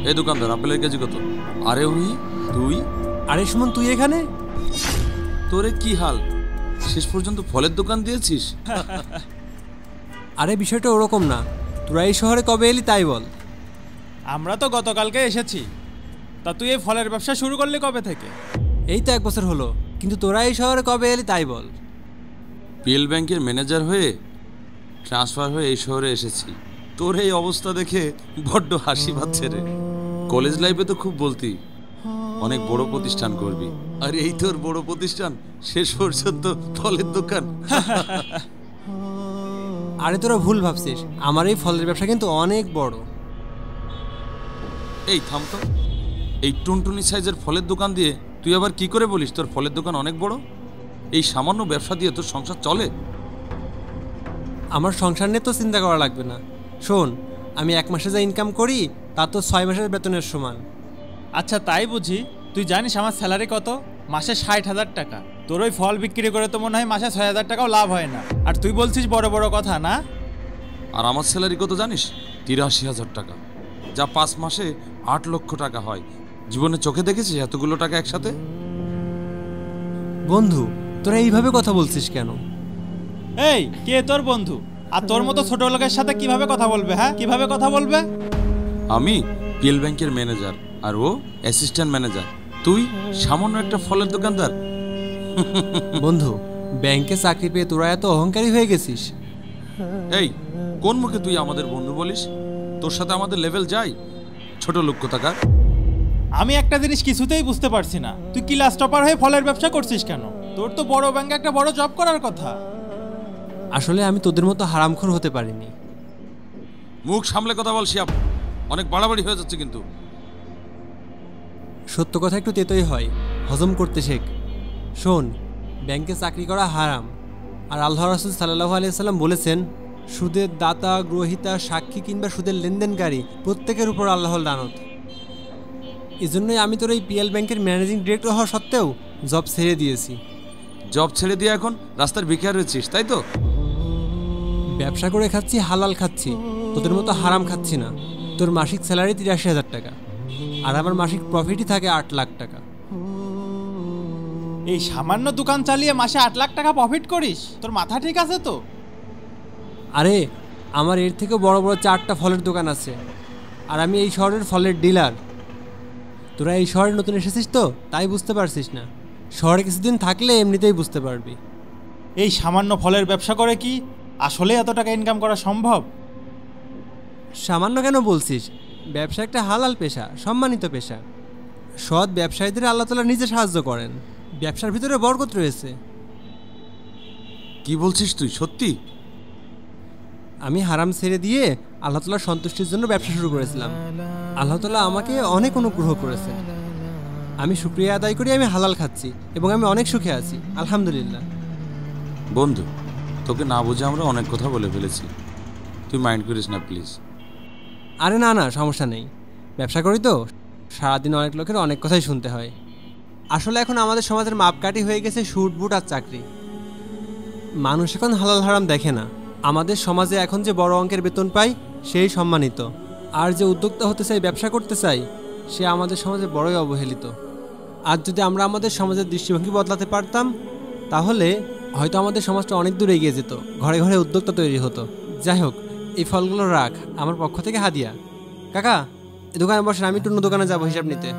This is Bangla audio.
এই দোকানদার, আপেলের কেজি কত? আরে ওই তুই? আরে সুমন, তুই এখানে? তোরে কি হাল, শেষ পর্যন্ত ফলের দোকান দিয়েছিস? আরে বিষয়টা ওরকম না, তোরা এই শহরে কবে এলি তাই বল। আমরা তো গতকালকে এসেছি। তা তুই এই ফলের ব্যবসা শুরু করলি কবে থেকে? এই তো 1 বছর হলো, কিন্তু তোরা এই শহরে কবে এলি তাই বল। পিএল ব্যাংকের ম্যানেজার হয়ে ট্রান্সফার হয়ে এই শহরে এসেছি। তোর এই অবস্থা দেখে বড্ড হাসি পাচ্ছে রে। কলেজ লাইফে তো খুব বলতি অনেক বড় প্রতিষ্ঠান করবি, আর এই তোর বড় প্রতিষ্ঠান, শেষ পর্যন্ত ফলের দোকান। আরে তোরা ভুল ভাবছিস, আমার এই ফলের ব্যবসা কিন্তু অনেক বড়। এই থাম তো, এই টুনটুনি সাইজের ফলের দোকান দিয়ে তুই আবার কি করে বলিস তোর ফলের দোকান অনেক বড়? এই সামান্য ব্যবসা দিয়ে তোর সংসার চলে? আমার সংসার নিয়ে তো চিন্তা করা লাগবে না। শোন, আমি 1 মাসে যা ইনকাম করি তা তো 6 মাসের বেতনের সমান। আচ্ছা তাই বুঝি? তুই জানিস আমার স্যালারি কত? মাসে 60,000 টাকা। তোর ওই ফল বিক্রি করে তো মনে হয় মাসে 6,000 টাকাও লাভ হয় না, আর তুই বলছিস বড় বড় কথা না? আর আমার স্যালারি কত জানিস? 83,000 টাকা, যা 5 মাসে 8 লক্ষ টাকা হয়। জীবনে চোখে দেখেছিস এতগুলো টাকা একসাথে? বন্ধু, তোরা এইভাবে কথা বলছিস কেন? এই কে তোর বন্ধু? আর তোর মতো ছোট লোকের সাথে কিভাবে কথা বলবে? হ্যাঁ, কিভাবে কথা বলবে? আমি পিএল ব্যাংকের ম্যানেজার, আর ও অ্যাসিস্ট্যান্ট ম্যানেজার। তুই সামান্য একটা ফলের দোকানদার। বন্ধু, ব্যাংকে চাকরি পেয়ে তোরা এত অহংকারী হয়ে গেছিস? এই কোন মুখে তুই আমাদের বন্ধু বলিস? তোর সাথে আমাদের লেভেল যায়? ছোট লোক কোথাকার। আমি একটা জিনিস কিছুতেই বুঝতে পারছি না, তুই কি লাস্ট টপার হয়ে ফলের ব্যবসা করছিস কেন? তোর তো বড় ব্যাংকে একটা বড় জব করার কথা। আসলে আমি তোদের মতো হারামখোর হতে পারিনি। মুখ সামলে কথা বল শিয়াব, অনেক বাড়াবাড়ি হয়ে যাচ্ছে কিন্তু। সত্য কথা একটু তেতোই হয়, হজম করতে শেখ। শোন, ব্যাংকে চাকরি করা হারাম, আর আল্লাহ রাসূল সাল্লাল্লাহু আলাইহি সাল্লাম বলেছেন, সুদের দাতা, গ্রহীতা, সাক্ষী কিংবা সুদের লেনদেনকারী প্রত্যেকের উপর আল্লাহর লানত। এজন্যই আমি তোর এই পিএল ব্যাংকের ম্যানেজিং ডিরেক্টর হওয়া সত্ত্বেও জব ছেড়ে দিয়েছি। জব ছেড়ে দিয়ে এখন রাস্তার ভিখারি রয়েছিস, তাই তো? ব্যবসা করে খাচ্ছি, হালাল খাচ্ছি, তোদের মতো হারাম খাচ্ছি না। তোর মাসিক স্যালারি 83,000 টাকা, আর আমার মাসিক প্রফিটই থাকে 8 লাখ টাকা। এই সামান্য দোকান চালিয়ে মাসে 8 লাখ টাকা প্রফিট করিস? তোর মাথা ঠিক আছে তো? আরে আমার এর থেকেও বড় বড় 4টা ফলের দোকান আছে, আর আমি এই শহরের ফলের ডিলার। তোরা এই শহরে নতুন এসেছিস তো তাই বুঝতে পারছিস না, শহরে কিছুদিন থাকলে এমনিতেই বুঝতে পারবি। এই সামান্য ফলের ব্যবসা করে কি আসলে এত টাকা ইনকাম করা সম্ভব? সামান্য কেন বলছিস? ব্যবসা একটা হালাল পেশা, সম্মানিত পেশা। সৎ ব্যবসায়ীদের আল্লাহ তাআলা নিজে সাহায্য করেন, ব্যবসার ভিতরে বরকত রয়েছে। কি বলছিস তুই, সত্যি? আমি হারাম ছেড়ে দিয়ে আল্লাহ তাআলার সন্তুষ্টির জন্য ব্যবসা শুরু করেছিলাম। আল্লাহ তাআলা আমাকে অনেক অনুগ্রহ করেছেন। আমি শুকরিয়া আদায় করি, আমি হালাল খাচ্ছি এবং আমি অনেক সুখে আছি, আলহামদুলিল্লাহ। বন্ধু, তোকে না বুঝে আমরা অনেক কথা বলে ফেলেছি, তুই মাইন্ড করিস না প্লিজ। আরে না না, সমস্যা নেই। ব্যবসা করি তো, সারাদিন অনেক লোকের অনেক কথাই শুনতে হয়। আসলে এখন আমাদের সমাজের মাপকাঠি হয়ে গেছে শুট বুট আর চাকরি। মানুষ এখন হালাল হারাম দেখে না। আমাদের সমাজে এখন যে বড় অঙ্কের বেতন পায় সেই সম্মানিত, আর যে উদ্যোক্তা হতে চাই, ব্যবসা করতে চাই, সে আমাদের সমাজে বড়ই অবহেলিত। আর যদি আমরা আমাদের সমাজের দৃষ্টিভঙ্গি বদলাতে পারতাম, তাহলে হয়তো আমাদের সমাজটা অনেক দূর এগিয়ে যেত, ঘরে ঘরে উদ্যোক্তা তৈরি হতো। যাই হোক, এই ফলগুলো রাখ, আমার পক্ষ থেকে হাদিয়া। কাকা, এই দোকানে বসেন, আমি একটু অন্য দোকানে যাবো হিসাব নিতে।